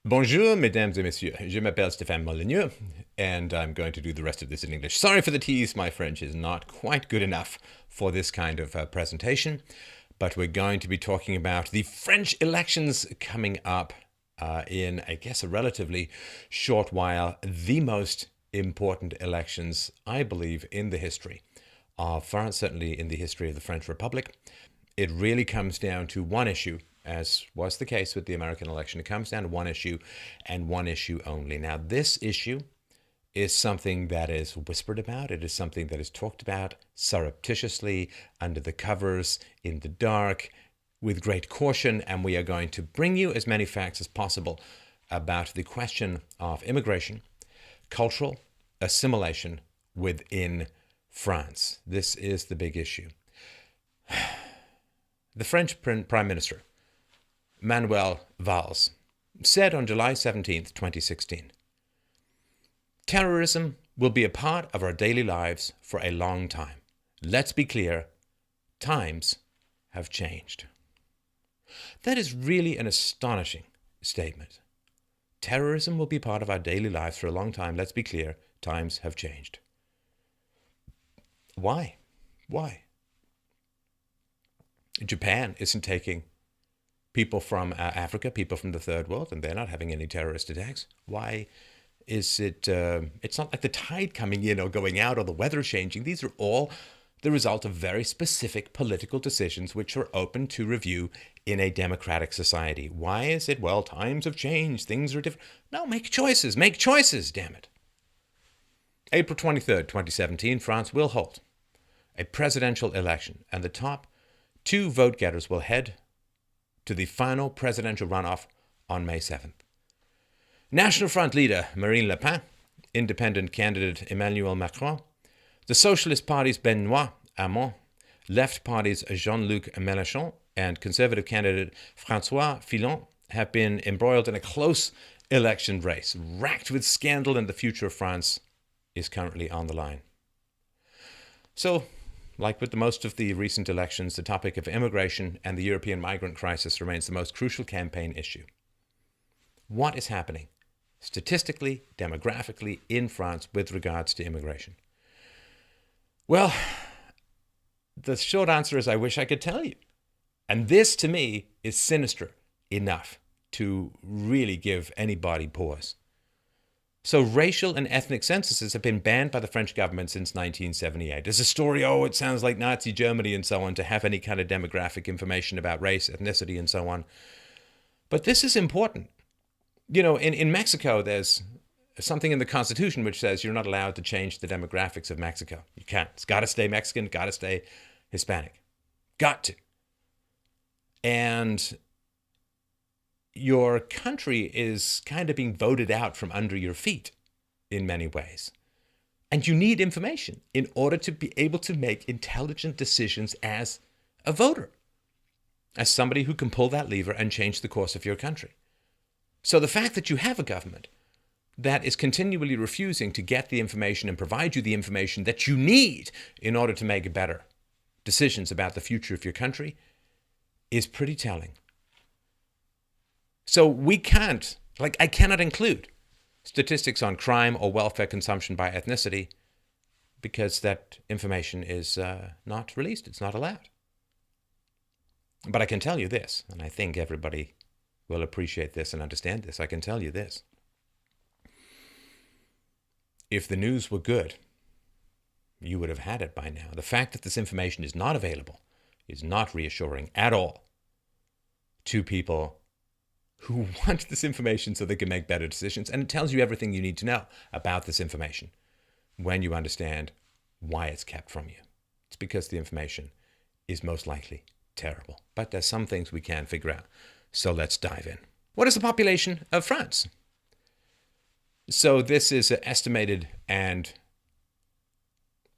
Bonjour, mesdames et messieurs. Je m'appelle Stefan Molyneux, and I'm going to do the rest of this in English. Sorry for the tease, my French is not quite good enough for this kind of presentation, but we're going to be talking about the French elections coming up in, I guess, a relatively short while. The most important elections, I believe, in the history of France, certainly in the history of the French Republic. It really comes down to one issue, as was the case with the American election. It comes down to one issue and one issue only. Now, this issue is something that is whispered about. It is something that is talked about surreptitiously, under the covers, in the dark, with great caution, and we are going to bring you as many facts as possible about the question of immigration, cultural assimilation within France. This is the big issue. The French Prime Minister, Manuel Valls, said on July 17th, 2016, "Terrorism will be a part of our daily lives for a long time. Let's be clear, times have changed." That is really an astonishing statement. Terrorism will be part of our daily lives for a long time. Let's be clear, times have changed. Why? Why? Japan isn't taking people from Africa, people from the third world, and they're not having any terrorist attacks. Why is it? It's not like the tide coming in or going out or the weather changing. These are all the result of very specific political decisions which are open to review in a democratic society. Why is it? Well, times have changed. Things are different. No, make choices. Make choices, damn it. April 23rd, 2017, France will hold a presidential election, and the top two vote getters will head to the final presidential runoff on May 7th. National Front leader Marine Le Pen, independent candidate Emmanuel Macron, the Socialist Party's Benoît Hamon, Left Party's Jean-Luc Mélenchon, and Conservative candidate François Fillon have been embroiled in a close election race, racked with scandal, and the future of France is currently on the line. So, like with most of the recent elections, the topic of immigration and the European migrant crisis remains the most crucial campaign issue. What is happening statistically, demographically in France with regards to immigration? Well, the short answer is I wish I could tell you. And this, to me, is sinister enough to really give anybody pause. So racial and ethnic censuses have been banned by the French government since 1978. There's a story, it sounds like Nazi Germany and so on, to have any kind of demographic information about race, ethnicity, and so on. But this is important. You know, in Mexico, there's something in the Constitution which says you're not allowed to change the demographics of Mexico. You can't. It's got to stay Mexican, got to stay Hispanic. Got to. And your country is kind of being voted out from under your feet in many ways. And you need information in order to be able to make intelligent decisions as a voter, as somebody who can pull that lever and change the course of your country. So the fact that you have a government that is continually refusing to get the information and provide you the information that you need in order to make better decisions about the future of your country is pretty telling. So we can't, I cannot include statistics on crime or welfare consumption by ethnicity because that information is not released. It's not allowed. But I can tell you this, and I think everybody will appreciate this and understand this. I can tell you this. If the news were good, you would have had it by now. The fact that this information is not available is not reassuring at all to people who want this information so they can make better decisions. And it tells you everything you need to know about this information when you understand why it's kept from you. It's because the information is most likely terrible. But there's some things we can figure out. So let's dive in. What is the population of France? So this is estimated and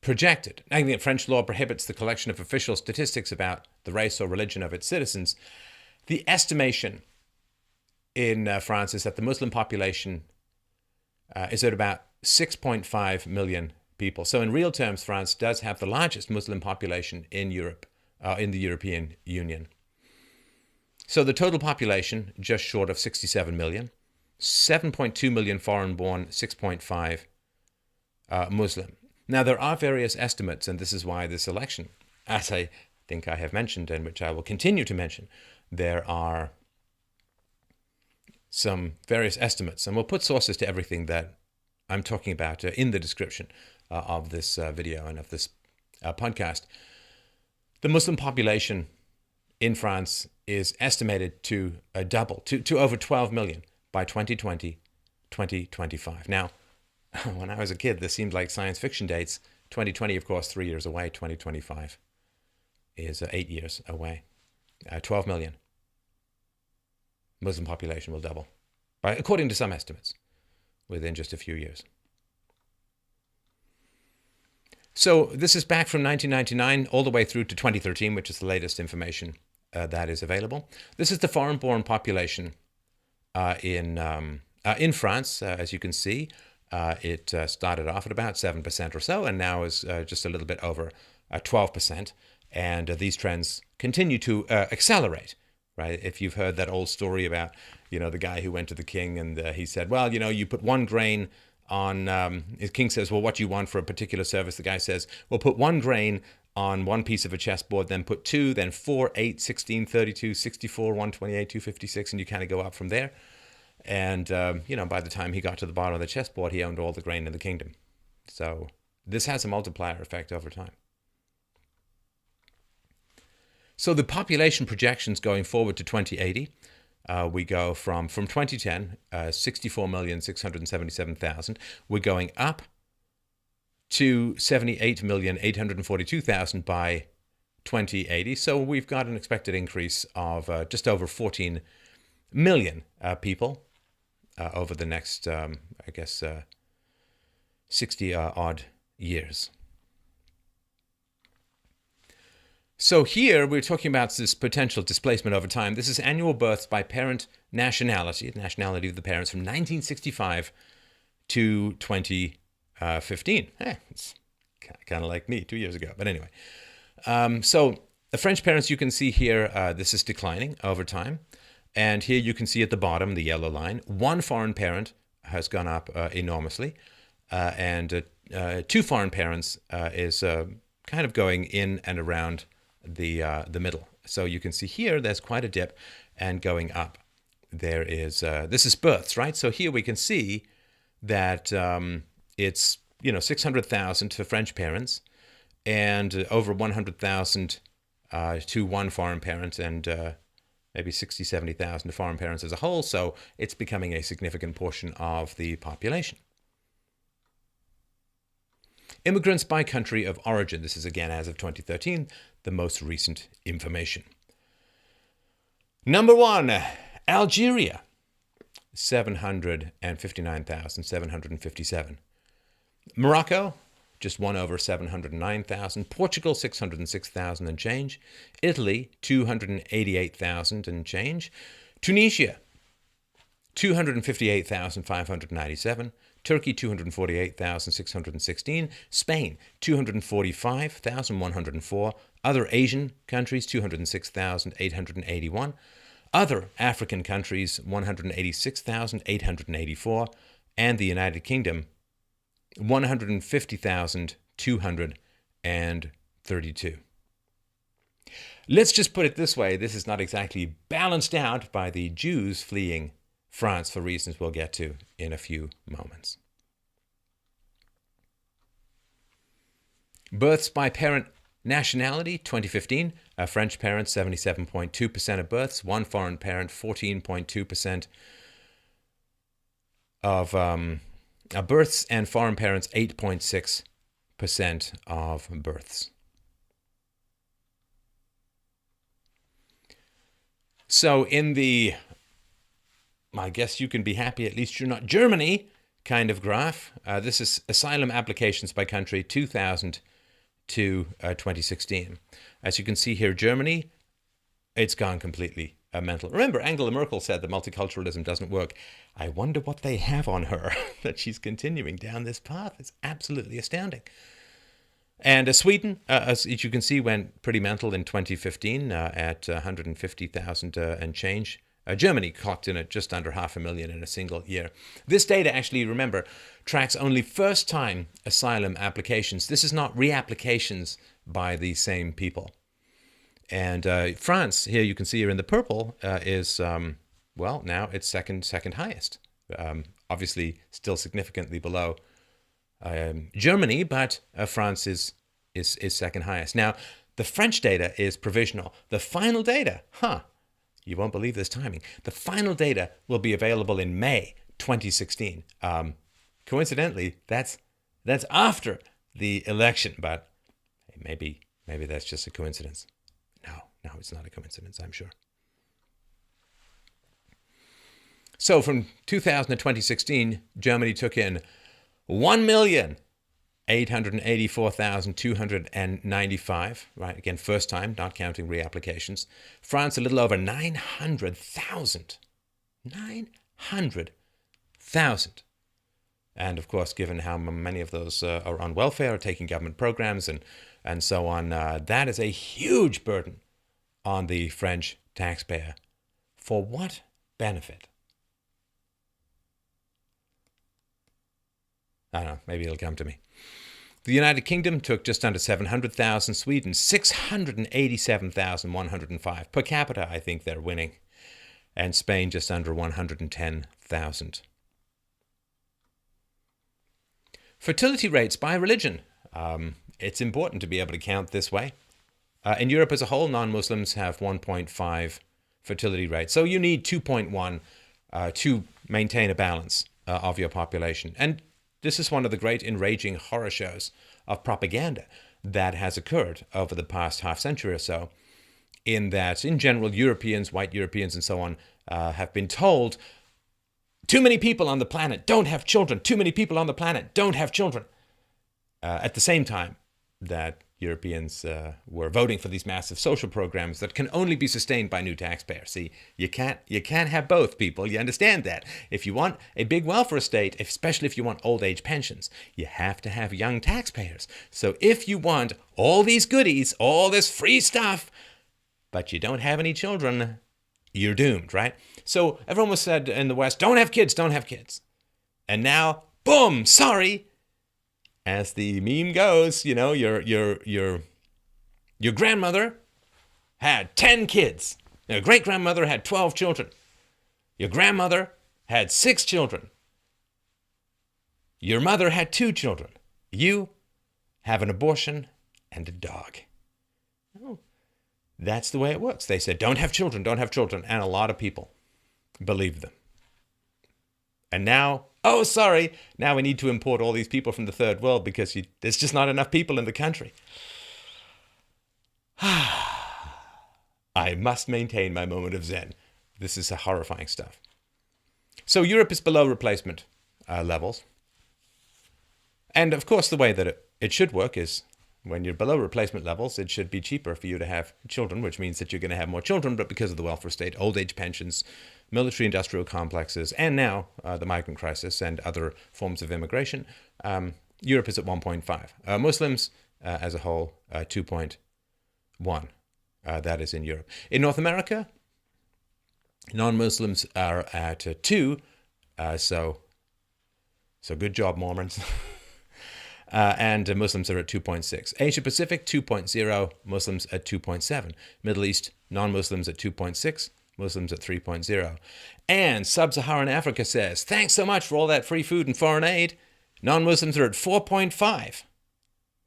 projected. I think French law prohibits the collection of official statistics about the race or religion of its citizens. The estimation in France is that the Muslim population is at about 6.5 million people. So in real terms, France does have the largest Muslim population in Europe, in the European Union. So the total population, just short of 67 million. 7.2 million foreign-born, 6.5 Muslim. Now, there are various estimates, and this is why this election, as I think I have mentioned, and which I will continue to mention, there are some various estimates, and we'll put sources to everything that I'm talking about in the description of this video and of this podcast. The Muslim population in France is estimated to double, to over 12 million by 2020, 2025. Now, when I was a kid, this seemed like science fiction dates. 2020, of course, 3 years away. 2025 is 8 years away. 12 million. Muslim population will double, according to some estimates, within just a few years. So this is back from 1999 all the way through to 2013, which is the latest information that is available. This is the foreign-born population in France. As you can see, it started off at about 7% or so, and now is just a little bit over 12%. And these trends continue to accelerate. Right? If you've heard that old story about, the guy who went to the king and he said, well, you put 1 grain on, the king says, well, what do you want for a particular service? The guy says, well, put 1 grain on one piece of a chessboard, then put 2, then 4, 8, 16, 32, 64, 128, 256, and you kind of go up from there. And, by the time he got to the bottom of the chessboard, he owned all the grain in the kingdom. So this has a multiplier effect over time. So the population projections going forward to 2080, we go from 2010, 64,677,000. We're going up to 78,842,000 by 2080. So we've got an expected increase of just over 14 million people over the next, 60 odd years. So here we're talking about this potential displacement over time. This is annual births by parent nationality, the nationality of the parents from 1965 to 2015. It's kind of like me 2 years ago, but anyway. So the French parents, you can see here, this is declining over time. And here you can see at the bottom, the yellow line, 1 foreign parent has gone up enormously. And 2 foreign parents is kind of going in and around the middle. So you can see here there's quite a dip, and going up there is this is births, right? So here we can see that it's 600,000 for French parents, and over 100,000 to 1 foreign parent, and maybe 60, 70,000 to foreign parents as a whole. So it's becoming a significant portion of the population. Immigrants by country of origin. This is again as of 2013, the most recent information. Number 1, Algeria, 759,757. Morocco, just 1 over 709,000. Portugal, 606,000 and change. Italy, 288,000 and change. Tunisia, 258,597. Turkey, 248,616. Spain, 245,104. Other Asian countries, 206,881. Other African countries, 186,884. And the United Kingdom, 150,232. Let's just put it this way. This is not exactly balanced out by the Jews fleeing France for reasons we'll get to in a few moments. Births by parent nationality, 2015. French parents, 77.2% of births. 1 foreign parent, 14.2% of births. And foreign parents, 8.6% of births. So in the, I guess you can be happy, at least you're not Germany kind of graph. This is asylum applications by country, 2000 to 2016. As you can see here, Germany, it's gone completely mental. Remember, Angela Merkel said that multiculturalism doesn't work. I wonder what they have on her that she's continuing down this path. It's absolutely astounding. And Sweden, as you can see, went pretty mental in 2015 at 150,000 and change Germany clocked in at just under 500,000 in a single year. This data actually, remember, tracks only first-time asylum applications. This is not reapplications by the same people. And France, here you can see here in the purple, is, well, now it's second highest. Obviously still significantly below Germany, but France is second highest. Now, the French data is provisional. The final data, you won't believe this timing. The final data will be available in May 2016. Coincidentally, that's after the election, but maybe that's just a coincidence. No, it's not a coincidence, I'm sure. So from 2000 to 2016, Germany took in 1,884,295, right? Again, first time, not counting reapplications. France, a little over 900,000. 900,000. And of course, given how many of those are on welfare, or taking government programs and so on, that is a huge burden on the French taxpayer. For what benefit? I don't know, maybe it'll come to me. The United Kingdom took just under 700,000, Sweden 687,105. Per capita, I think they're winning. And Spain just under 110,000. Fertility rates by religion. It's important to be able to count this way. In Europe as a whole, non-Muslims have 1.5 fertility rate. So you need 2.1 to maintain a balance of your population. And this is one of the great enraging horror shows of propaganda that has occurred over the past half century or so, in that, in general, Europeans, white Europeans and so on, have been told, too many people on the planet don't have children. Too many people on the planet don't have children. At the same time that Europeans were voting for these massive social programs that can only be sustained by new taxpayers. See, you can't have both, people. You understand that. If you want a big welfare state, especially if you want old age pensions, you have to have young taxpayers. So if you want all these goodies, all this free stuff, but you don't have any children, you're doomed, right? So everyone was said in the West, don't have kids, don't have kids. And now, boom, sorry. As the meme goes, you know, your grandmother had 10 kids. Your great-grandmother had 12 children. Your grandmother had 6 children. Your mother had 2 children. You have an abortion and a dog. Oh, that's the way it works. They said, don't have children, don't have children. And a lot of people believed them. And now, oh, sorry, now we need to import all these people from the third world because there's just not enough people in the country. I must maintain my moment of zen. This is horrifying stuff. So Europe is below replacement levels. And of course, the way that it should work is when you're below replacement levels, it should be cheaper for you to have children, which means that you're going to have more children. But because of the welfare state, old age pensions, military-industrial complexes, and now the migrant crisis and other forms of immigration, Europe is at 1.5. Muslims as a whole, 2.1. That is in Europe. In North America, non-Muslims are at 2. So good job, Mormons. And Muslims are at 2.6. Asia Pacific, 2.0. Muslims at 2.7. Middle East, non-Muslims at 2.6. Muslims at 3.0. And Sub-Saharan Africa says, thanks so much for all that free food and foreign aid. Non-Muslims are at 4.5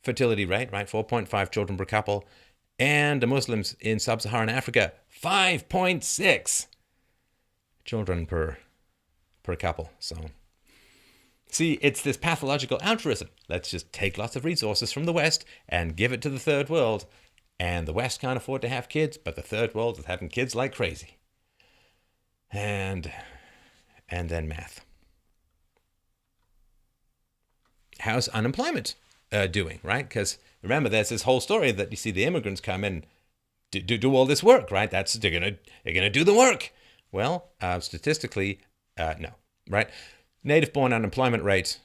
fertility rate, right? 4.5 children per couple. And the Muslims in Sub-Saharan Africa, 5.6 children per couple. So, see, it's this pathological altruism. Let's just take lots of resources from the West and give it to the third world. And the West can't afford to have kids, but the third world is having kids like crazy. And then math. How's unemployment doing, right? Because remember, there's this whole story that you see the immigrants come in, do all this work, right? They're gonna do the work. Well, statistically, no, right? Native-born unemployment rate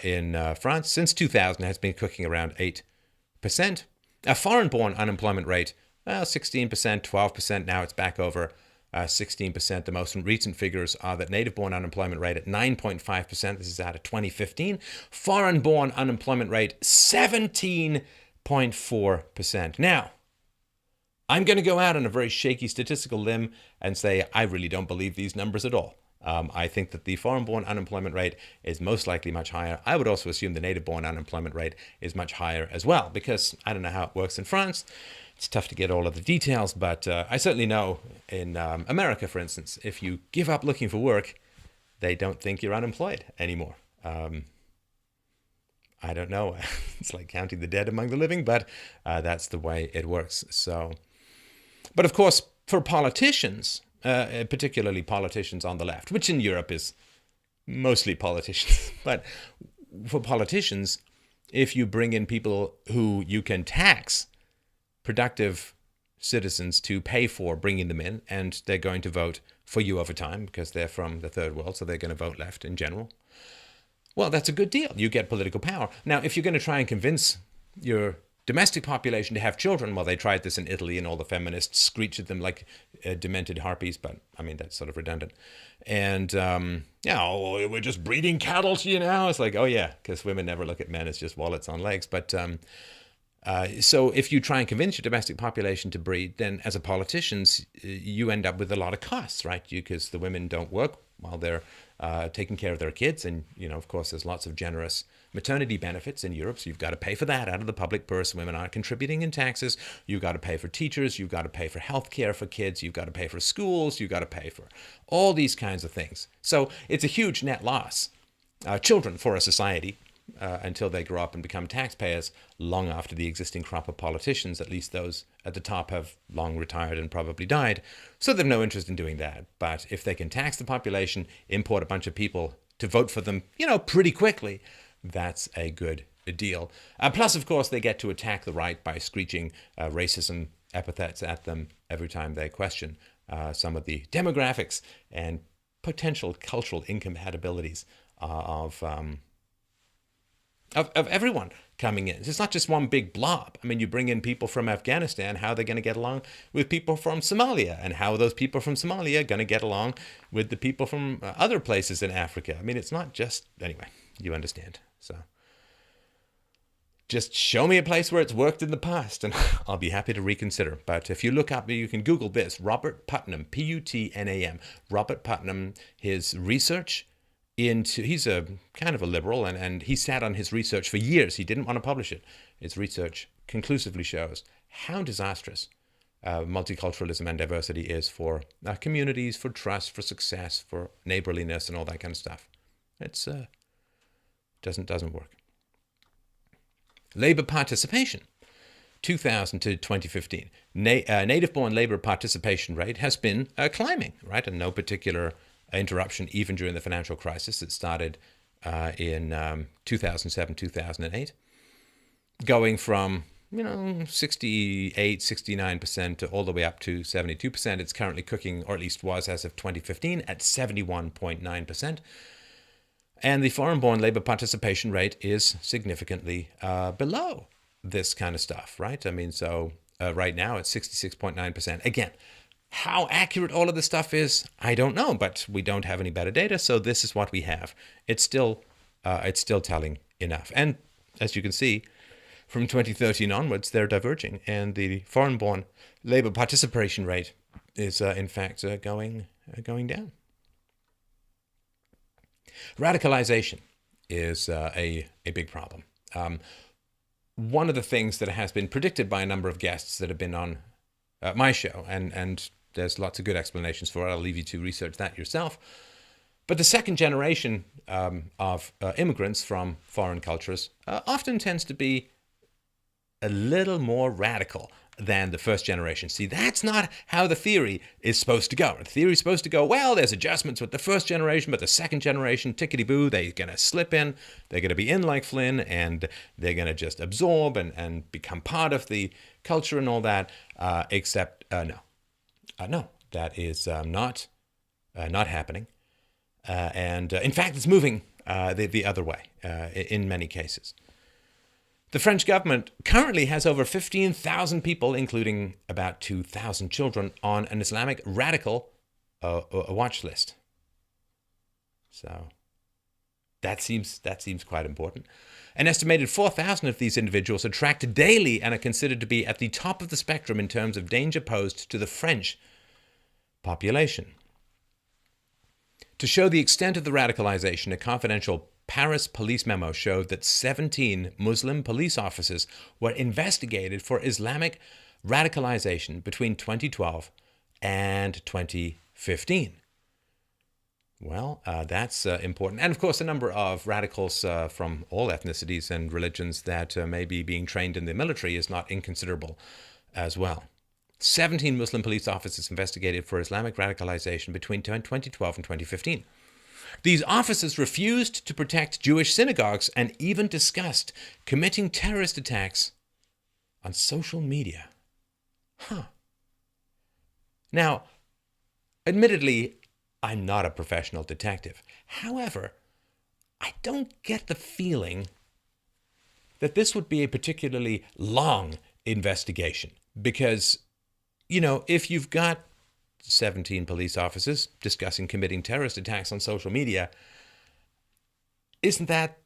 in France since 2000 has been cooking around 8%. A foreign-born unemployment rate, 16%, 12%. Now it's back over 16%. The most recent figures are that native-born unemployment rate at 9.5%. This is out of 2015. Foreign-born unemployment rate 17.4%. Now, I'm going to go out on a very shaky statistical limb and say I really don't believe these numbers at all. I think that the foreign-born unemployment rate is most likely much higher. I would also assume the native-born unemployment rate is much higher as well, because I don't know how it works in France. It's tough to get all of the details, but I certainly know in America, for instance, if you give up looking for work, they don't think you're unemployed anymore. I don't know. It's like counting the dead among the living, but that's the way it works. So, but of course, for politicians, particularly politicians on the left, which in Europe is mostly politicians, but for politicians, if you bring in people who you can tax, productive citizens to pay for bringing them in, and they're going to vote for you over time because they're from the third world, so they're going to vote left in general. Well, that's a good deal. You get political power. Now, if you're going to try and convince your domestic population to have children, well, they tried this in Italy, and all the feminists screech at them like demented harpies, but I mean, that's sort of redundant. And, oh, we're just breeding cattle to you now. It's like, oh yeah, because women never look at men as just wallets on legs. But so if you try and convince your domestic population to breed, then as a politician, you end up with a lot of costs, right? Because the women don't work while they're taking care of their kids. And, of course, there's lots of generous maternity benefits in Europe. So you've got to pay for that out of the public purse. Women aren't contributing in taxes. You've got to pay for teachers. You've got to pay for health care for kids. You've got to pay for schools. You've got to pay for all these kinds of things. So it's a huge net loss. Children for a society. Until they grow up and become taxpayers long after the existing crop of politicians, at least those at the top, have long retired and probably died. So they've no interest in doing that. But if they can tax the population, import a bunch of people to vote for them, pretty quickly, that's a good deal. Plus, of course, they get to attack the right by screeching racism epithets at them every time they question some of the demographics and potential cultural incompatibilities of everyone coming in. It's not just one big blob. I mean, you bring in people from Afghanistan, how are they going to get along with people from Somalia? And how are those people from Somalia going to get along with the people from other places in Africa? I mean, it's not just... Anyway, you understand. So just show me a place where it's worked in the past and I'll be happy to reconsider. But if you look up, you can Google this, Robert Putnam, Putnam. Robert Putnam, his research... he's a kind of a liberal, and he sat on his research for years. He didn't want to publish it. His research conclusively shows how disastrous multiculturalism and diversity is for communities, for trust, for success, for neighborliness, and all that kind of stuff. It's doesn't work. Labor participation, 2000 to 2015. Native-born labor participation rate has been climbing, right? And no particular interruption even during the financial crisis. It started in 2007, 2008, going from 68, 69% all the way up to 72%. It's currently cooking, or at least was as of 2015, at 71.9%. And the foreign-born labor participation rate is significantly below this kind of stuff, right? I mean, so right now it's 66.9%. Again, how accurate all of this stuff is, I don't know, but we don't have any better data, so this is what we have. It's still telling enough. And as you can see, from 2013 onwards, they're diverging, and the foreign-born labor participation rate is, in fact, going down. Radicalization is a big problem. One of the things that has been predicted by a number of guests that have been on my show, and there's lots of good explanations for it. I'll leave you to research that yourself. But the second generation of immigrants from foreign cultures often tends to be a little more radical than the first generation. See, that's not how the theory is supposed to go. The theory is supposed to go, well, there's adjustments with the first generation, but the second generation, tickety-boo, they're going to slip in, they're going to be in like Flynn, and they're going to just absorb and become part of the culture and all that, except, no, that is not happening. And in fact, it's moving the other way in many cases. The French government currently has over 15,000 people, including about 2,000 children, on an Islamic radical a watch list. So that seems quite important. An estimated 4,000 of these individuals are tracked daily and are considered to be at the top of the spectrum in terms of danger posed to the French population. To show the extent of the radicalization, a confidential Paris police memo showed that 17 Muslim police officers were investigated for Islamic radicalization between 2012 and 2015. Well, that's important. And of course, the number of radicals from all ethnicities and religions that may be being trained in the military is not inconsiderable as well. 17 Muslim police officers investigated for Islamic radicalization between 2012 and 2015. These officers refused to protect Jewish synagogues and even discussed committing terrorist attacks on social media. Now, admittedly, I'm not a professional detective. However, I don't get the feeling that this would be a particularly long investigation because, if you've got 17 police officers discussing committing terrorist attacks on social media, isn't that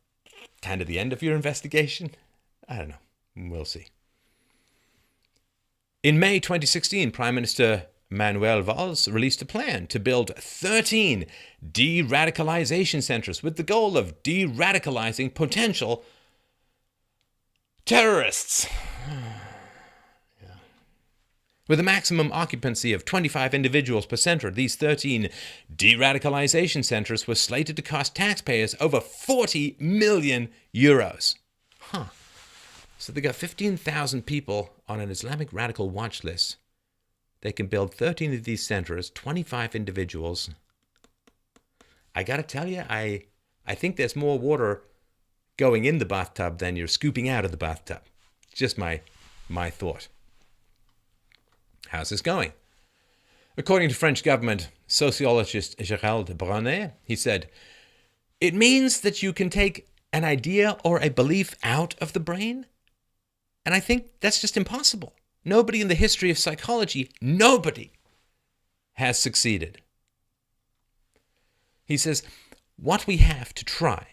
kind of the end of your investigation? I don't know. We'll see. In May 2016, Prime Minister Manuel Valls released a plan to build 13 de-radicalization centers with the goal of de-radicalizing potential terrorists. With a maximum occupancy of 25 individuals per center, these 13 de-radicalization centers were slated to cost taxpayers over 40 million euros. So they got 15,000 people on an Islamic radical watch list. They can build 13 of these centers, 25 individuals. I got to tell you, I think there's more water going in the bathtub than you're scooping out of the bathtub. It's just my thought. How's this going? According to French government sociologist Gérald Brunet, he said, "It means that you can take an idea or a belief out of the brain. And I think that's just impossible. Nobody in the history of psychology, nobody has succeeded." He says, what we have to try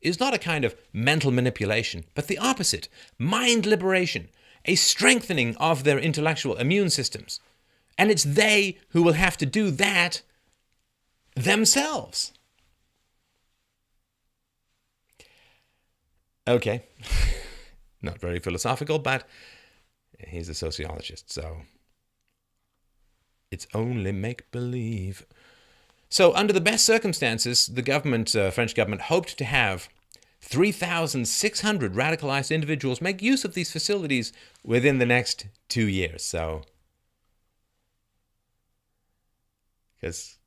is not a kind of mental manipulation, but the opposite, mind liberation, a strengthening of their intellectual immune systems. And it's they who will have to do that themselves. Okay, not very philosophical, but he's a sociologist, so it's only make-believe. So under the best circumstances, the French government hoped to have 3,600 radicalized individuals make use of these facilities within the next 2 years. So, because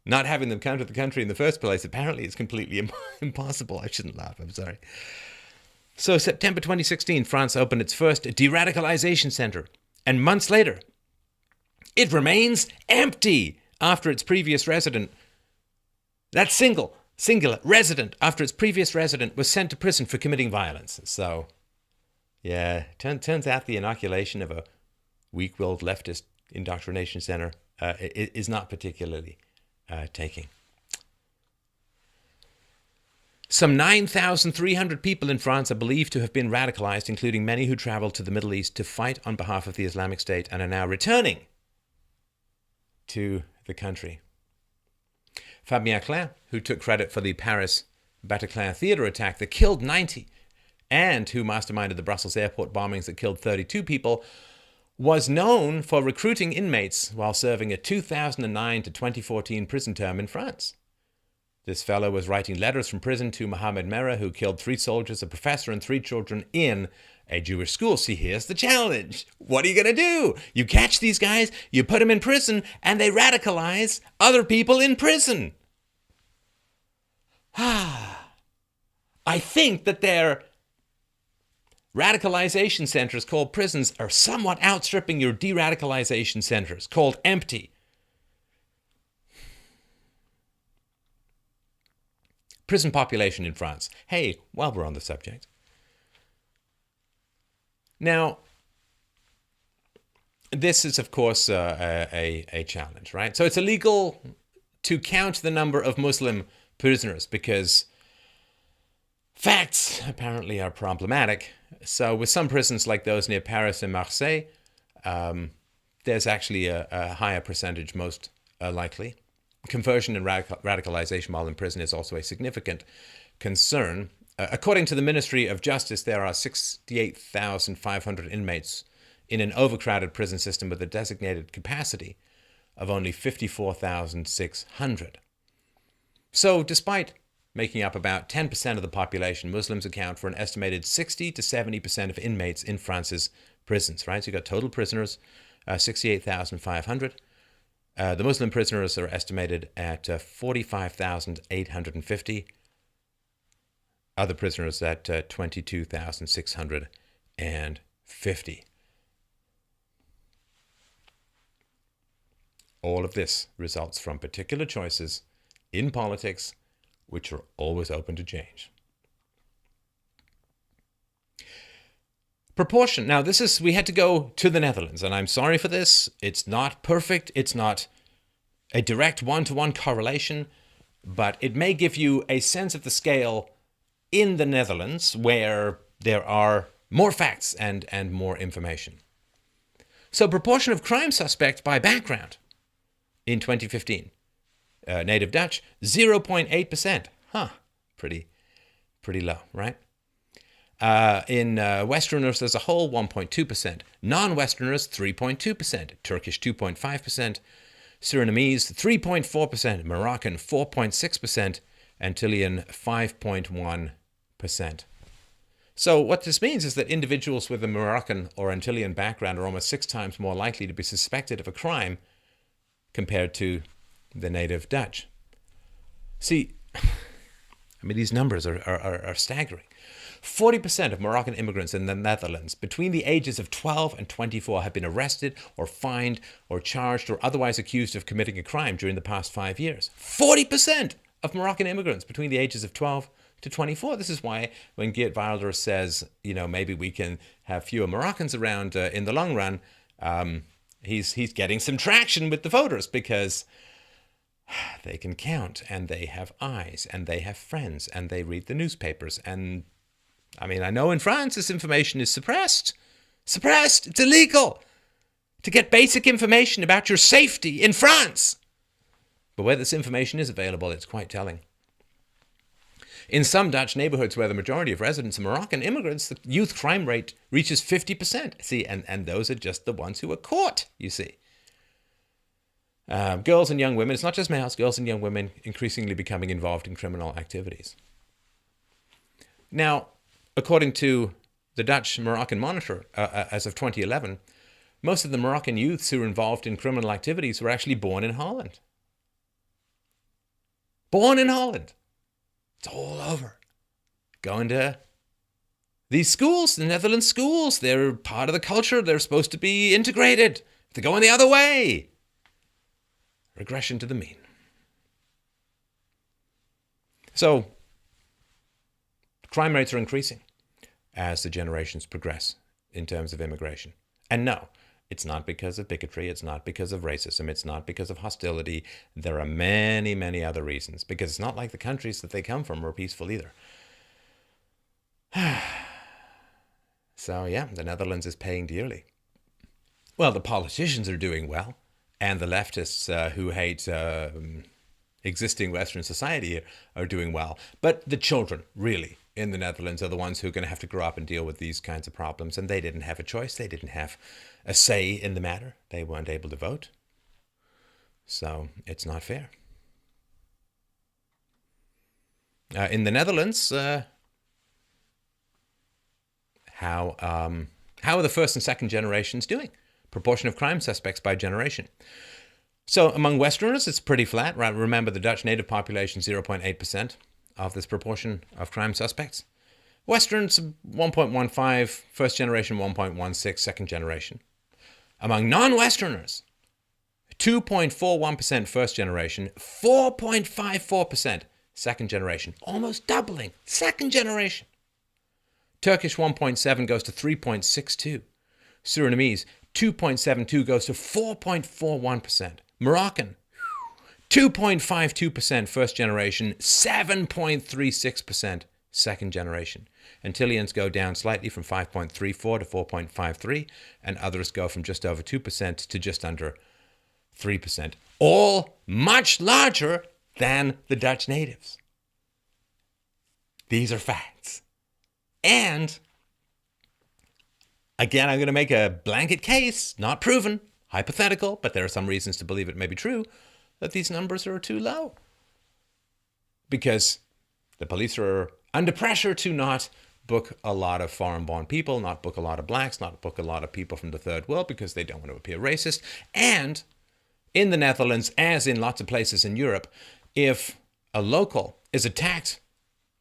not having them come to the country in the first place apparently is completely impossible. I shouldn't laugh, I'm sorry. So September 2016, France opened its first de-radicalization center. And months later, it remains empty after its previous resident, that singular resident, after its previous resident was sent to prison for committing violence. So, yeah, turns out the inoculation of a weak-willed leftist indoctrination center is not particularly taking. Some 9,300 people in France are believed to have been radicalized, including many who traveled to the Middle East to fight on behalf of the Islamic State and are now returning to the country. Fabien Klein, who took credit for the Paris Bataclan theater attack that killed 90 and who masterminded the Brussels airport bombings that killed 32 people, was known for recruiting inmates while serving a 2009 to 2014 prison term in France. This fellow was writing letters from prison to Mohammed Merah, who killed 3 soldiers, a professor, and 3 children in a Jewish school. See, here's the challenge. What are you going to do? You catch these guys, you put them in prison, and they radicalize other people in prison. I think that their radicalization centers called prisons are somewhat outstripping your de-radicalization centers called empty. Prison population in France. Hey, while we're on the subject. Now, this is, of course, a challenge, right? So it's illegal to count the number of Muslim prisoners because facts apparently are problematic. So with some prisons like those near Paris and Marseille, there's actually a higher percentage, most likely. Conversion and radicalization while in prison is also a significant concern. According to the Ministry of Justice, there are 68,500 inmates in an overcrowded prison system with a designated capacity of only 54,600. So despite making up about 10% of the population, Muslims account for an estimated 60 to 70% of inmates in France's prisons, right? So you've got total prisoners, 68,500. The Muslim prisoners are estimated at 45,850. Other prisoners at 22,650. All of this results from particular choices in politics, which are always open to change. Proportion. Now, we had to go to the Netherlands, and I'm sorry for this. It's not perfect. It's not a direct one-to-one correlation, but it may give you a sense of the scale in the Netherlands where there are more facts and more information. So, proportion of crime suspects by background in 2015. Native Dutch, 0.8%. Pretty low, right? In Westerners as a whole, 1.2%. Non-Westerners, 3.2%. Turkish, 2.5%. Surinamese, 3.4%. Moroccan, 4.6%. Antillean, 5.1%. So what this means is that individuals with a Moroccan or Antillean background are almost 6 times more likely to be suspected of a crime compared to the native Dutch. See, these numbers are staggering. 40% of Moroccan immigrants in the Netherlands between the ages of 12 and 24 have been arrested or fined or charged or otherwise accused of committing a crime during the past 5 years. 40% of Moroccan immigrants between the ages of 12 to 24. This is why when Geert Wilders says, maybe we can have fewer Moroccans around in the long run, he's getting some traction with the voters because they can count and they have eyes and they have friends and they read the newspapers. And I know in France this information is suppressed. It's illegal to get basic information about your safety in France. But where this information is available, it's quite telling. In some Dutch neighborhoods where the majority of residents are Moroccan immigrants, the youth crime rate reaches 50%. See, and those are just the ones who are caught, you see. Girls and young women, it's not just males, girls and young women increasingly becoming involved in criminal activities. Now, according to the Dutch Moroccan Monitor, as of 2011, most of the Moroccan youths who were involved in criminal activities were actually born in Holland. Born in Holland. It's all over. Going to these schools, the Netherlands schools, they're part of the culture. They're supposed to be integrated. They're going the other way. Regression to the mean. So, crime rates are increasing as the generations progress in terms of immigration. And no, it's not because of bigotry. It's not because of racism. It's not because of hostility. There are many, many other reasons. Because it's not like the countries that they come from are peaceful either. So yeah, the Netherlands is paying dearly. Well, the politicians are doing well. And the leftists who hate existing Western society are doing well. But the children, really, in the Netherlands are the ones who are going to have to grow up and deal with these kinds of problems. And they didn't have a choice. They didn't have a say in the matter. They weren't able to vote. So it's not fair. In the Netherlands, how are the first and second generations doing? Proportion of crime suspects by generation. So among Westerners, it's pretty flat. Right? Remember, the Dutch native population, 0.8% of this proportion of crime suspects. Westerns, 1.15, first generation, 1.16, second generation. Among non-Westerners, 2.41% first generation, 4.54% second generation. Almost doubling, second generation. Turkish 1.7 goes to 3.62. Surinamese 2.72 goes to 4.41%. Moroccan 2.52% first generation, 7.36% second generation. Antilleans go down slightly from 5.34 to 4.53, and others go from just over 2% to just under 3%. All much larger than the Dutch natives. These are facts. And again, I'm going to make a blanket case, not proven, hypothetical, but there are some reasons to believe it may be true, that these numbers are too low. Because the police are under pressure to not book a lot of foreign-born people, not book a lot of blacks, not book a lot of people from the third world because they don't want to appear racist. And in the Netherlands, as in lots of places in Europe, if a local is attacked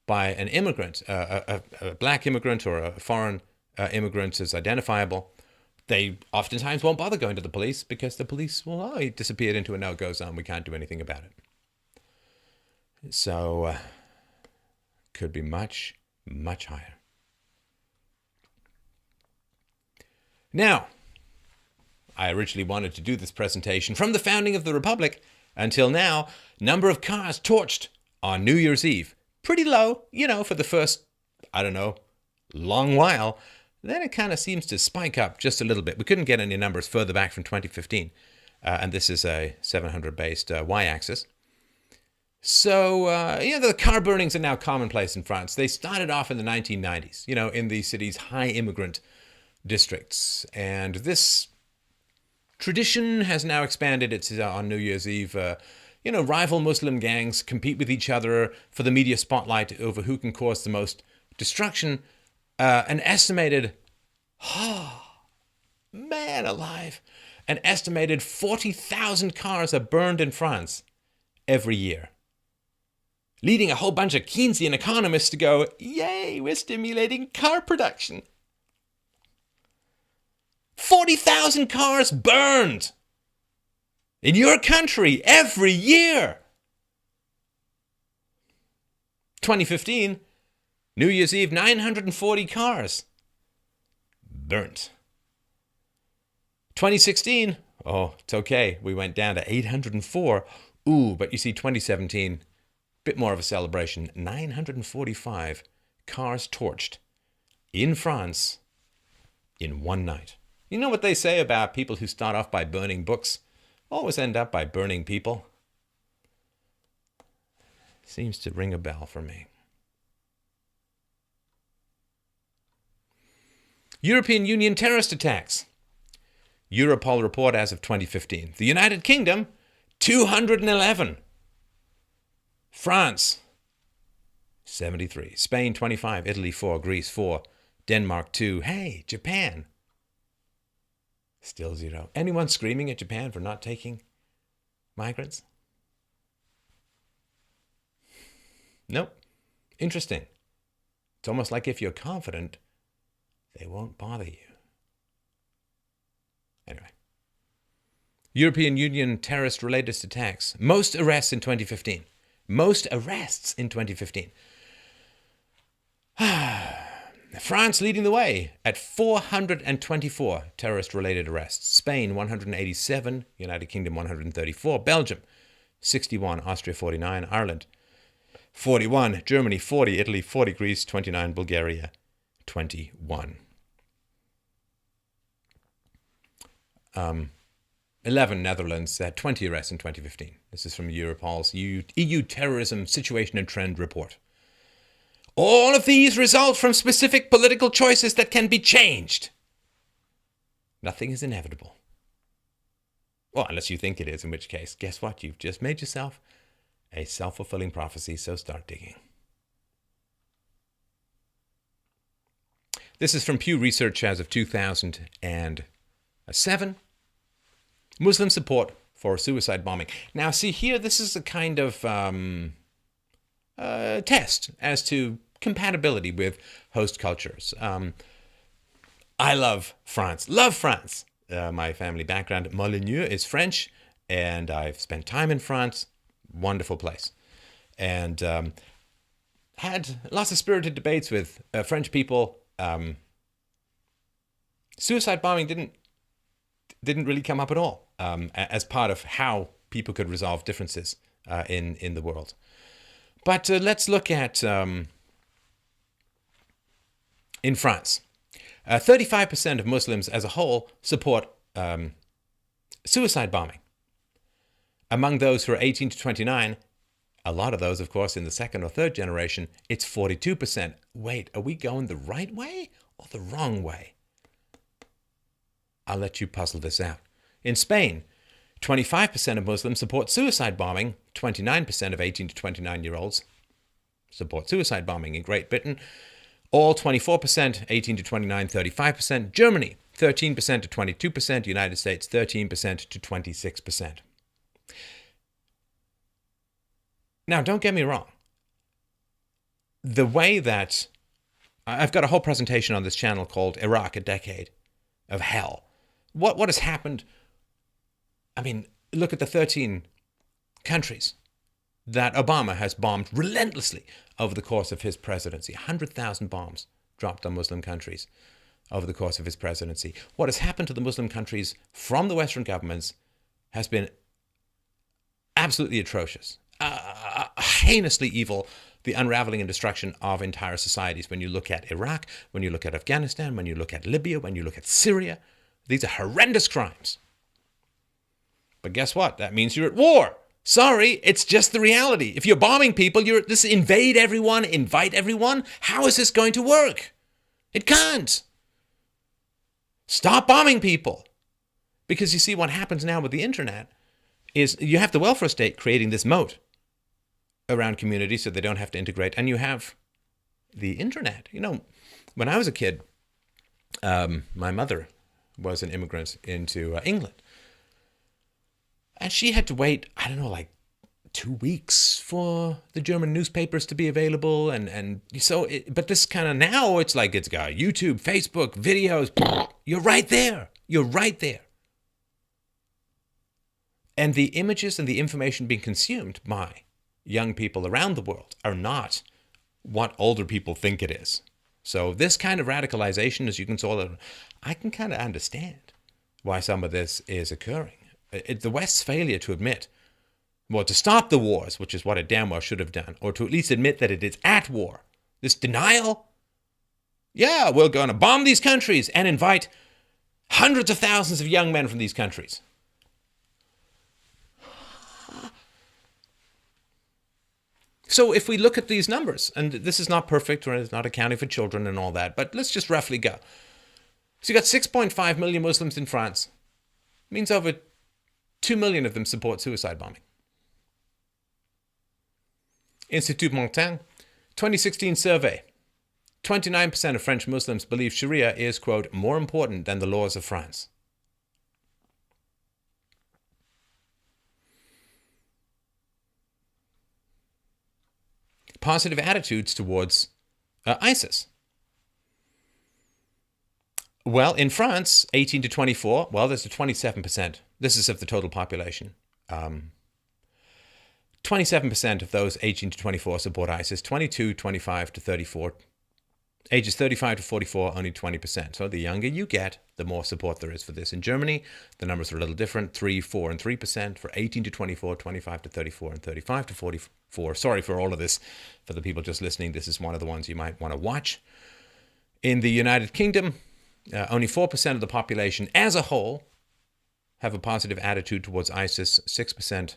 by an immigrant, a black immigrant or a foreign immigrant is identifiable, they oftentimes won't bother going to the police because the police will, oh, he disappeared into a no-go zone. We can't do anything about it. So, could be much, much higher. Now, I originally wanted to do this presentation from the founding of the Republic until now. Number of cars torched on New Year's Eve. Pretty low, for the first, long while. Then it kind of seems to spike up just a little bit. We couldn't get any numbers further back from 2015. And this is a 700-based y-axis. So, the car burnings are now commonplace in France. They started off in the 1990s, in the city's high immigrant districts. And this tradition has now expanded. It's on New Year's Eve. Rival Muslim gangs compete with each other for the media spotlight over who can cause the most destruction. An estimated, man alive, an estimated 40,000 cars are burned in France every year, leading a whole bunch of Keynesian economists to go, yay, we're stimulating car production. 40,000 cars burned in your country every year. 2015, New Year's Eve, 940 cars burnt. 2016, oh, it's okay. We went down to 804. Ooh, but you see, 2017, bit more of a celebration. 945 cars torched in France in one night. You know what they say about people who start off by burning books always end up by burning people? Seems to ring a bell for me. European Union terrorist attacks. Europol report as of 2015. The United Kingdom, 211. France, 73. Spain, 25. Italy, 4. Greece, 4. Denmark, 2. Hey, Japan, still 0. Anyone screaming at Japan for not taking migrants? Nope. Interesting. It's almost like if you're confident, they won't bother you. Anyway. European Union terrorist-related attacks. Most arrests in 2015. Most arrests in 2015. France leading the way at 424 terrorist-related arrests. Spain, 187. United Kingdom, 134. Belgium, 61. Austria, 49. Ireland, 41. Germany, 40. Italy, 40. Greece, 29. Bulgaria, 21. 11 Netherlands had 20 arrests in 2015. This is from Europol's EU Terrorism Situation and Trend Report. All of these result from specific political choices that can be changed. Nothing is inevitable. Well, unless you think it is, in which case, guess what? You've just made yourself a self-fulfilling prophecy, so start digging. This is from Pew Research as of 2007. Muslim support for suicide bombing. Now, see here, this is a kind of test as to compatibility with host cultures. I love France. Love France. My family background, Molyneux, is French, and I've spent time in France. Wonderful place. And had lots of spirited debates with French people. Suicide bombing didn't really come up at all as part of how people could resolve differences in the world. But let's look at in France. 35% of Muslims as a whole support suicide bombing. Among those who are 18 to 29, a lot of those, of course, in the second or third generation, it's 42%. Wait, are we going the right way or the wrong way? I'll let you puzzle this out. In Spain, 25% of Muslims support suicide bombing. 29% of 18 to 29-year-olds support suicide bombing. In Great Britain, all 24%, 18 to 29, 35%. Germany, 13% to 22%. United States, 13% to 26%. Now, don't get me wrong. The way that I've got a whole presentation on this channel called Iraq, a Decade of Hell. What has happened? I mean, look at the 13 countries that Obama has bombed relentlessly over the course of his presidency. 100,000 bombs dropped on Muslim countries over the course of his presidency. What has happened to the Muslim countries from the Western governments has been absolutely atrocious. Heinously evil, the unraveling and destruction of entire societies. When you look at Iraq, when you look at Afghanistan, when you look at Libya, when you look at Syria, these are horrendous crimes. But guess what? That means you're at war. Sorry, it's just the reality. If you're bombing people, this invade everyone, invite everyone. How is this going to work? It can't. Stop bombing people. Because you see, what happens now with the internet is you have the welfare state creating this moat around communities so they don't have to integrate. And you have the internet. You know, when I was a kid, my mother was an immigrant into England. And she had to wait, I don't know, like 2 weeks for the German newspapers to be available. But this kind of now, it's like it's got YouTube, Facebook, videos. You're right there. You're right there. And the images and the information being consumed by young people around the world are not what older people think it is. So this kind of radicalization, as you can call it, I can kind of understand why some of this is occurring. The West's failure to admit, well, to stop the wars, which is what it damn well should have done, or to at least admit that it is at war. This denial, yeah, we're going to bomb these countries and invite hundreds of thousands of young men from these countries. So if we look at these numbers, and this is not perfect, or it's not accounting for children and all that, but let's just roughly go. So you got 6.5 million Muslims in France. It means over 2 million of them support suicide bombing. Institut Montaigne, 2016 survey. 29% of French Muslims believe Sharia is, quote, more important than the laws of France. Positive attitudes towards ISIS. Well, in France, 18 to 24, well, there's a 27%. This is of the total population. 27% of those 18 to 24 support ISIS. 22, 25 to 34. Ages 35 to 44, only 20%. So the younger you get, the more support there is for this. In Germany, the numbers are a little different. 3, 4, and 3% for 18 to 24, 25 to 34, and 35 to 44. Sorry for all of this. For the people just listening, this is one of the ones you might want to watch. In the United Kingdom, only 4% of the population as a whole have a positive attitude towards ISIS. 6%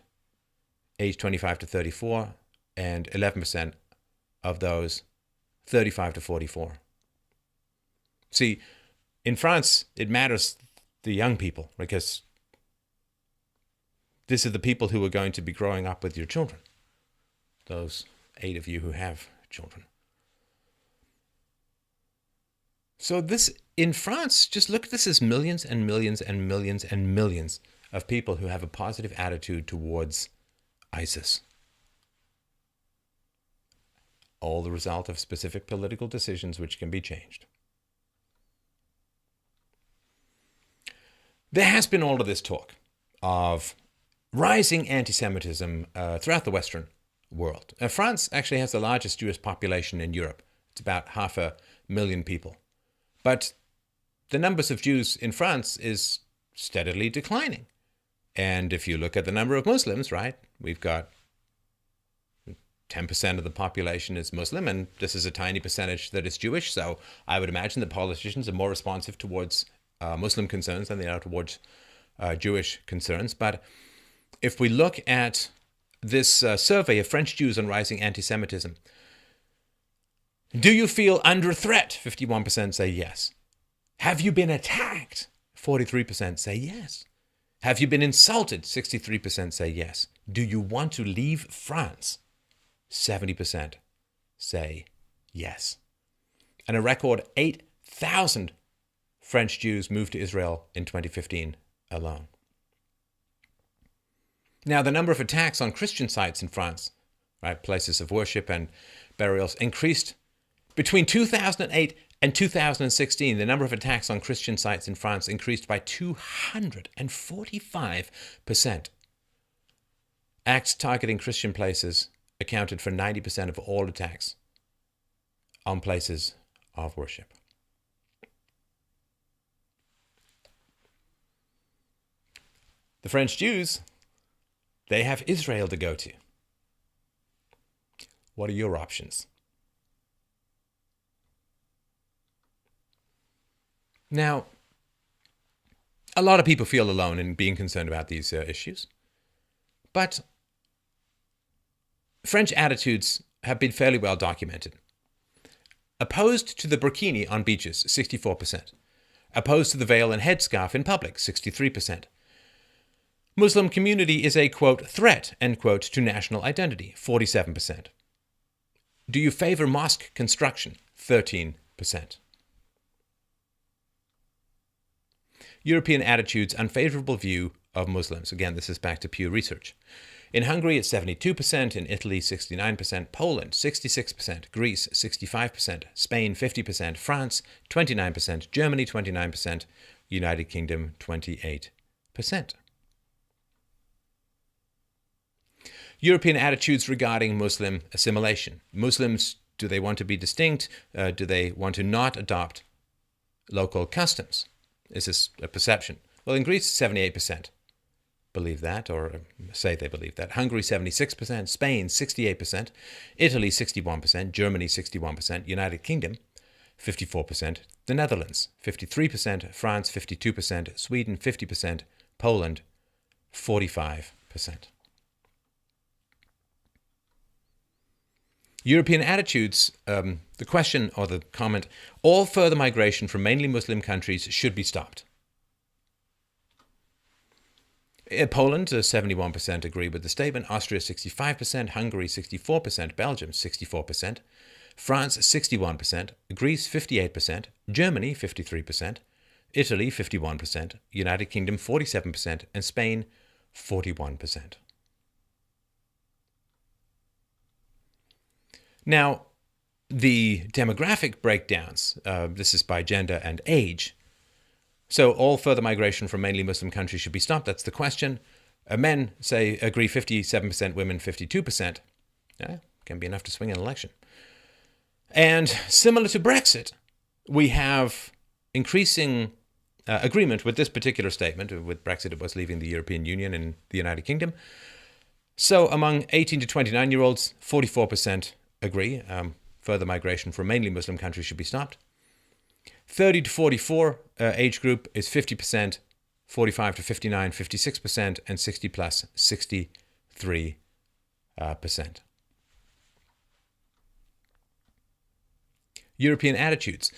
age 25 to 34, and 11% of those 35 to 44. See, in France, it matters the young people, because these are the people who are going to be growing up with your children. Those 8 of you who have children. So this, in France, just look at this as millions and millions and millions and millions of people who have a positive attitude towards ISIS. All the result of specific political decisions which can be changed. There has been all of this talk of rising anti-Semitism throughout the Western world. France actually has the largest Jewish population in Europe. It's about 500,000 people. But the numbers of Jews in France is steadily declining. And if you look at the number of Muslims, right, we've got 10% of the population is Muslim, and this is a tiny percentage that is Jewish. So I would imagine that politicians are more responsive towards Muslim concerns than they are towards Jewish concerns. But if we look at this survey of French Jews on rising anti-Semitism, do you feel under threat? 51% say yes. Have you been attacked? 43% say yes. Have you been insulted? 63% say yes. Do you want to leave France? 70% say yes. And a record 8,000 French Jews moved to Israel in 2015 alone. Now, the number of attacks on Christian sites in France, right, places of worship and burials, increased between 2008 and 2016. The number of attacks on Christian sites in France increased by 245%. Acts targeting Christian places accounted for 90% of all attacks on places of worship. The French Jews, they have Israel to go to. What are your options? Now, a lot of people feel alone in being concerned about these issues, but French attitudes have been fairly well documented. Opposed to the burkini on beaches, 64%. Opposed to the veil and headscarf in public, 63%. Muslim community is a, quote, threat, end quote, to national identity, 47%. Do you favor mosque construction, 13%. European attitudes, unfavorable view of Muslims. Again, this is back to Pew Research. In Hungary, it's 72%, in Italy, 69%, Poland, 66%, Greece, 65%, Spain, 50%, France, 29%, Germany, 29%, United Kingdom, 28%. European attitudes regarding Muslim assimilation. Muslims, do they want to be distinct? Do they want to not adopt local customs? Is this a perception? Well, in Greece, 78% believe that, or say they believe that. Hungary, 76%, Spain, 68%, Italy, 61%, Germany, 61%, United Kingdom, 54%, the Netherlands, 53%, France, 52%, Sweden, 50%, Poland, 45%. European attitudes, the question or the comment, all further migration from mainly Muslim countries should be stopped. Poland, 71% agree with the statement. Austria, 65%. Hungary, 64%. Belgium, 64%. France, 61%. Greece, 58%. Germany, 53%. Italy, 51%. United Kingdom, 47%. And Spain, 41%. Now, the demographic breakdowns, this is by gender and age. So all further migration from mainly Muslim countries should be stopped. That's the question. Men say agree 57%, women 52%. Yeah, can be enough to swing an election. And similar to Brexit, we have increasing agreement with this particular statement. With Brexit, it was leaving the European Union and the United Kingdom. So among 18 to 29-year-olds, 44% agree. Further migration from mainly Muslim countries should be stopped. 30 to 44 age group is 50%, 45 to 59, 56%, and 60 plus, 63%. European attitudes.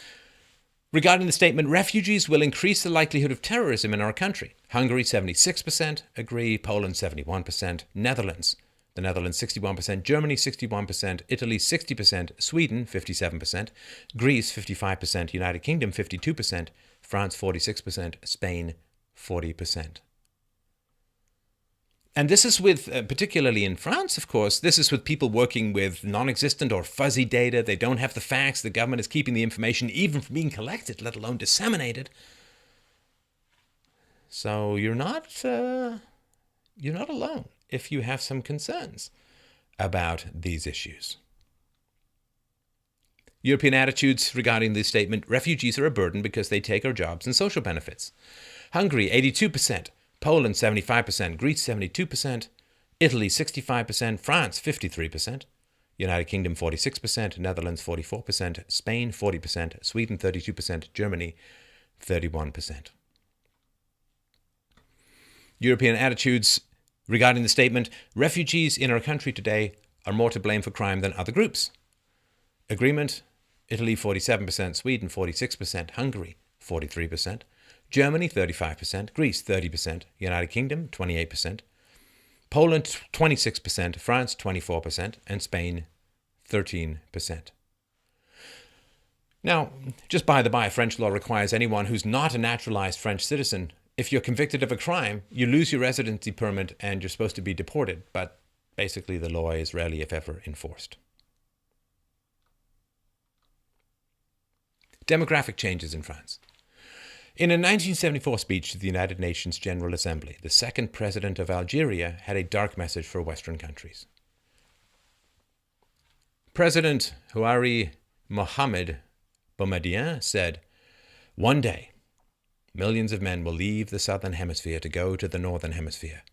Regarding the statement, refugees will increase the likelihood of terrorism in our country. Hungary, 76% agree. Poland, 71%. The Netherlands, 61%, Germany, 61%, Italy, 60%, Sweden, 57%, Greece, 55%, United Kingdom, 52%, France, 46%, Spain, 40%. And this is with, particularly in France, of course, this is with people working with non-existent or fuzzy data. They don't have the facts. The government is keeping the information even from being collected, let alone disseminated. So you're not alone if you have some concerns about these issues. European attitudes regarding this statement, refugees are a burden because they take our jobs and social benefits. Hungary, 82%. Poland 75%, Greece 72%, Italy 65%, France 53%, United Kingdom 46%, Netherlands 44%, Spain 40%, Sweden 32%, Germany 31%. European attitudes regarding the statement, refugees in our country today are more to blame for crime than other groups. Agreement, Italy 47%, Sweden 46%, Hungary 43%, Germany 35%, Greece 30%, United Kingdom 28%, Poland 26%, France 24%, and Spain 13%. Now, just by the by, French law requires anyone who's not a naturalized French citizen, if you're convicted of a crime, you lose your residency permit and you're supposed to be deported, but basically the law is rarely, if ever, enforced. Demographic changes in France. In a 1974 speech to the United Nations General Assembly, the second president of Algeria had a dark message for Western countries. President Houari Mohamed Boumediene said, "One day, millions of men will leave the southern hemisphere to go to the northern hemisphere,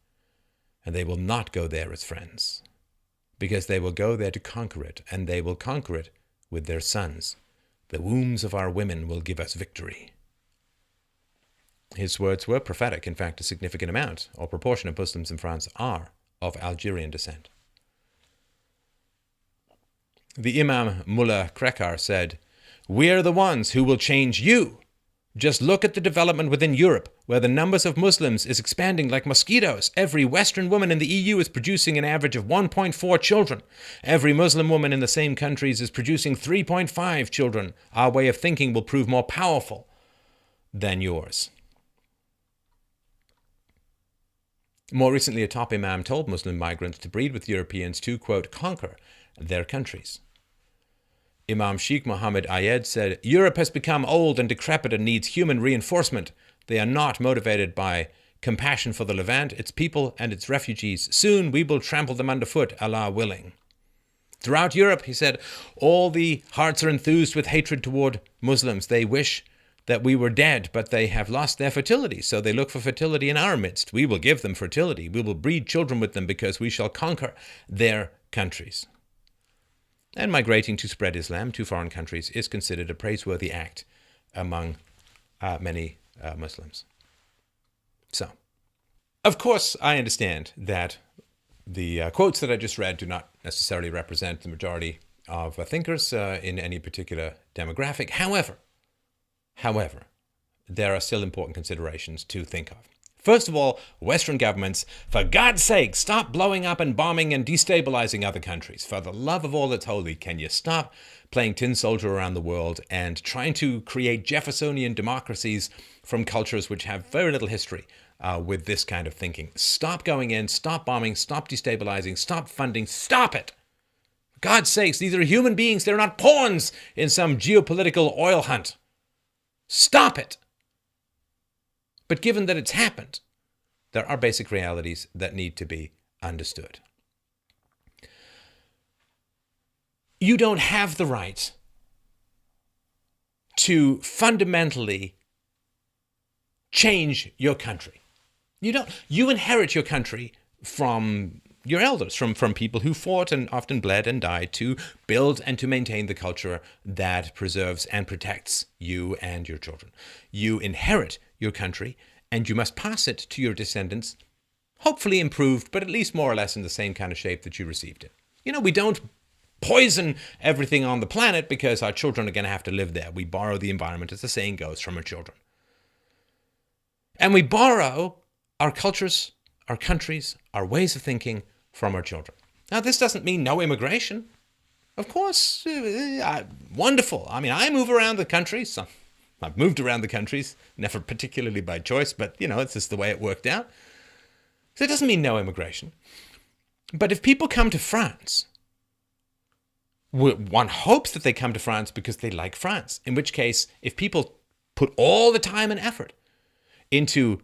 and they will not go there as friends, because they will go there to conquer it, and they will conquer it with their sons. The wombs of our women will give us victory." His words were prophetic. In fact, a significant amount or proportion of Muslims in France are of Algerian descent. The Imam Mullah Krekar said, "We're the ones who will change you. Just look at the development within Europe, where the numbers of Muslims is expanding like mosquitoes. Every Western woman in the EU is producing an average of 1.4 children. Every Muslim woman in the same countries is producing 3.5 children. Our way of thinking will prove more powerful than yours." More recently, a top imam told Muslim migrants to breed with Europeans to, quote, conquer their countries. Imam Sheikh Mohammed Ayed said, "Europe has become old and decrepit and needs human reinforcement. They are not motivated by compassion for the Levant, its people, and its refugees. Soon we will trample them underfoot, Allah willing." Throughout Europe, he said, all the hearts are enthused with hatred toward Muslims. They wish that we were dead, but they have lost their fertility, so they look for fertility in our midst. We will give them fertility. We will breed children with them because we shall conquer their countries. And migrating to spread Islam to foreign countries is considered a praiseworthy act among many Muslims. So, of course, I understand that the quotes that I just read do not necessarily represent the majority of thinkers in any particular demographic. However, there are still important considerations to think of. First of all, Western governments, for God's sake, stop blowing up and bombing and destabilizing other countries. For the love of all that's holy, can you stop playing tin soldier around the world and trying to create Jeffersonian democracies from cultures which have very little history with this kind of thinking? Stop going in, stop bombing, stop destabilizing, stop funding, stop it. For God's sakes, these are human beings. They're not pawns in some geopolitical oil hunt. Stop it. But given that it's happened, there are basic realities that need to be understood. You don't have the right to fundamentally change your country. You inherit your country from your elders, from people who fought and often bled and died to build and to maintain the culture that preserves and protects you and your children. You inherit your country and you must pass it to your descendants, hopefully improved, but at least more or less in the same kind of shape that you received it. We don't poison everything on the planet because our children are going to have to live there. We borrow the environment, as the saying goes, from our children. And we borrow our cultures, our countries, our ways of thinking from our children. Now, this doesn't mean no immigration. Of course, wonderful. I mean, I move around the country. So I've moved around the countries, never particularly by choice, but, it's just the way it worked out. So it doesn't mean no immigration. But if people come to France, one hopes that they come to France because they like France. In which case, if people put all the time and effort into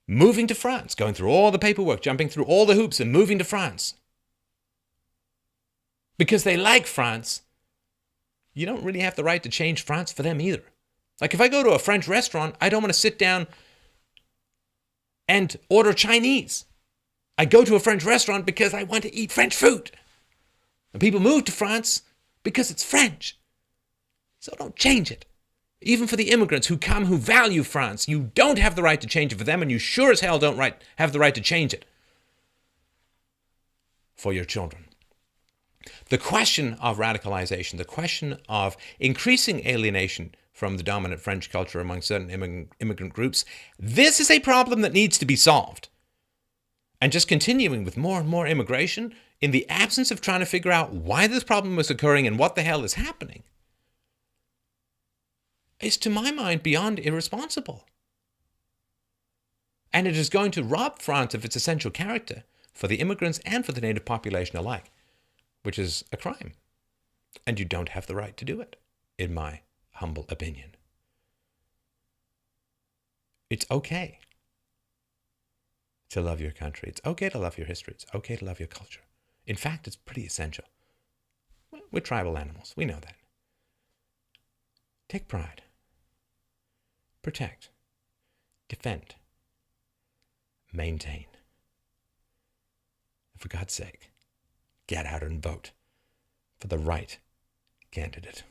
moving to France, going through all the paperwork, jumping through all the hoops and moving to France, because they like France, you don't really have the right to change France for them either. Like if I go to a French restaurant, I don't want to sit down and order Chinese. I go to a French restaurant because I want to eat French food. And people move to France because it's French. So don't change it. Even for the immigrants who come, who value France, you don't have the right to change it for them, and you sure as hell don't have the right to change it for your children. The question of radicalization, the question of increasing alienation from the dominant French culture among certain immigrant groups, this is a problem that needs to be solved. And just continuing with more and more immigration in the absence of trying to figure out why this problem is occurring and what the hell is happening is, to my mind, beyond irresponsible. And it is going to rob France of its essential character for the immigrants and for the native population alike, which is a crime. And you don't have the right to do it, in my humble opinion. It's okay to love your country. It's okay to love your history. It's okay to love your culture. In fact, it's pretty essential. We're tribal animals. We know that. Take pride. Protect. Defend. Maintain. For God's sake, get out and vote for the right candidate.